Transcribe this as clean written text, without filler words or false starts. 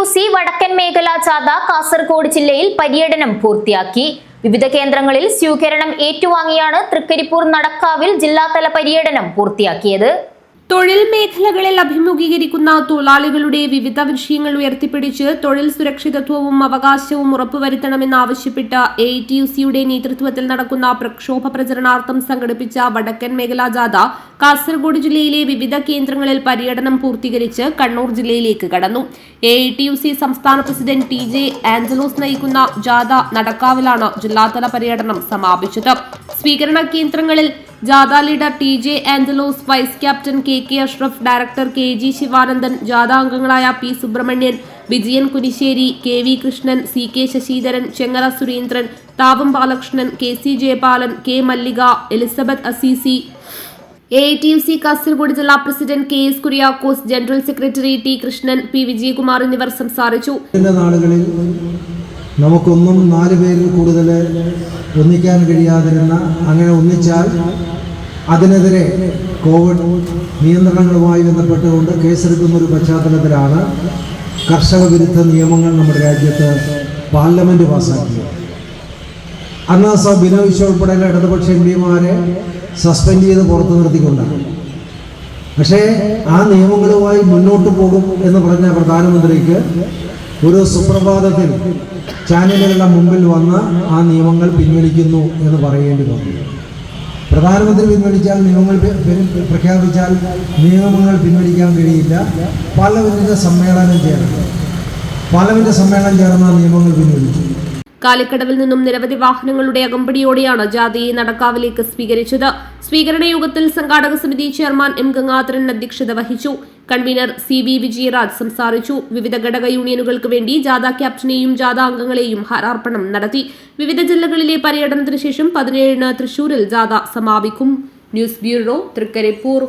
AITUC വടക്കൻ മേഖലാ ജാഥ കാസർഗോഡ് ജില്ലയിൽ പര്യടനം പൂർത്തിയാക്കി. വിവിധ കേന്ദ്രങ്ങളിൽ സ്വീകരണം ഏറ്റുവാങ്ങിയാണ് തൃക്കരിപ്പൂർ നടക്കാവിൽ ജില്ലാതല പര്യടനം പൂർത്തിയാക്കിയത്. തൊഴിൽ മേഖലകളിൽ അഭിമുഖീകരിക്കുന്ന തൊഴിലാളികളുടെ വിവിധ വിഷയങ്ങൾ ഉയർത്തിപ്പിടിച്ച് തൊഴിൽ സുരക്ഷിതത്വവും അവകാശവും ഉറപ്പുവരുത്തണമെന്നാവശ്യപ്പെട്ട് AITUCയുടെ നേതൃത്വത്തിൽ നടക്കുന്ന പ്രക്ഷോഭ പ്രചരണാർത്ഥം സംഘടിപ്പിച്ച വടക്കൻ മേഖലാ ജാഥ കാസർഗോഡ് ജില്ലയിലെ വിവിധ കേന്ദ്രങ്ങളിൽ പര്യടനം പൂർത്തീകരിച്ച് കണ്ണൂർ ജില്ലയിലേക്ക് കടന്നു. AITUC സംസ്ഥാന പ്രസിഡന്റ് TJ ആഞ്ചലോസ് നയിക്കുന്ന ജാഥ നടക്കാവിലാണ് ജില്ലാതല പര്യടനം സമാപിച്ചത്. സ്വീകരണ കേന്ദ്രങ്ങളിൽ ജാഥ leader TJ Anjalose, vice captain KK Ashraf, director KG Sivanandan, ജാഥ അംഗങ്ങളായ P Subramanian, Vijayan Kunissery, KV Krishnan, CK Sasidharan, Chengara Surendran, Thavam Balakrishnan, KC Jayapalan, K Mallika, Elizabeth Assisi, AITUC Kasaragod ജില്ലാ president KS Kuriakose, general secretary T Krishnan, P Vijayakumar എന്നിവർ സംസാരിച്ചു. നമുക്കൊന്നും 4 പേരിൽ കൂടുതൽ ഒന്നിക്കാൻ കഴിയാതിരുന്ന, അങ്ങനെ ഒന്നിച്ചാൽ അതിനെതിരെ കോവിഡ് നിയന്ത്രണങ്ങളുമായി ബന്ധപ്പെട്ടുകൊണ്ട് കേസെടുക്കുന്ന ഒരു പശ്ചാത്തലത്തിലാണ് കർഷക വിരുദ്ധ നിയമങ്ങൾ നമ്മുടെ രാജ്യത്ത് പാർലമെന്റ് പാസാക്കിയത്. അന്ന് ബിനോയ് വിശ്വ ഉൾപ്പെടെയുള്ള ഇടതുപക്ഷ MPമാരെ സസ്പെൻഡ് ചെയ്ത് പുറത്തു നിർത്തിക്കൊണ്ടാണ്. പക്ഷേ ആ നിയമങ്ങളുമായി മുന്നോട്ട് പോകും എന്ന് പറഞ്ഞ പ്രധാനമന്ത്രിക്ക് ഒരു സുപ്രഭാതത്തിൽ ചാനലുകളുടെ മുമ്പിൽ വന്ന് ആ നിയമങ്ങൾ പിൻവലിക്കുന്നു എന്ന് പറയേണ്ടി വന്നു. പ്രധാനമന്ത്രി പിൻവലിച്ചാൽ, നിയമങ്ങൾ പ്രഖ്യാപിച്ചാൽ നിയമങ്ങൾ പിൻവലിക്കാൻ കഴിയില്ല. പാർലമെന്റിന്റെ സമ്മേളനം ചേർന്ന് നിയമങ്ങൾ പിൻവലിച്ചു. കാലിക്കടവിൽ നിന്നും നിരവധി വാഹനങ്ങളുടെ അകമ്പടിയോടെയാണ് ജാഥയെ നടക്കാവിലേക്ക് സ്വീകരിച്ചത്. സ്വീകരണ യോഗത്തിൽ സംഘാടക സമിതി ചെയർമാൻ M ഗംഗാധരൻ അധ്യക്ഷത വഹിച്ചു. കൺവീനർ CB വിജയരാജ് സംസാരിച്ചു. വിവിധ ഘടക യൂണിയനുകൾക്ക് വേണ്ടി ജാഥ ക്യാപ്റ്റനെയും ജാഥ അംഗങ്ങളെയും ഹാരാർപ്പണം നടത്തി. വിവിധ ജില്ലകളിലെ പര്യടനത്തിന് ശേഷം 17-ന് തൃശൂരിൽ ജാഥ സമാപിക്കും. News bureau, Trikaripur.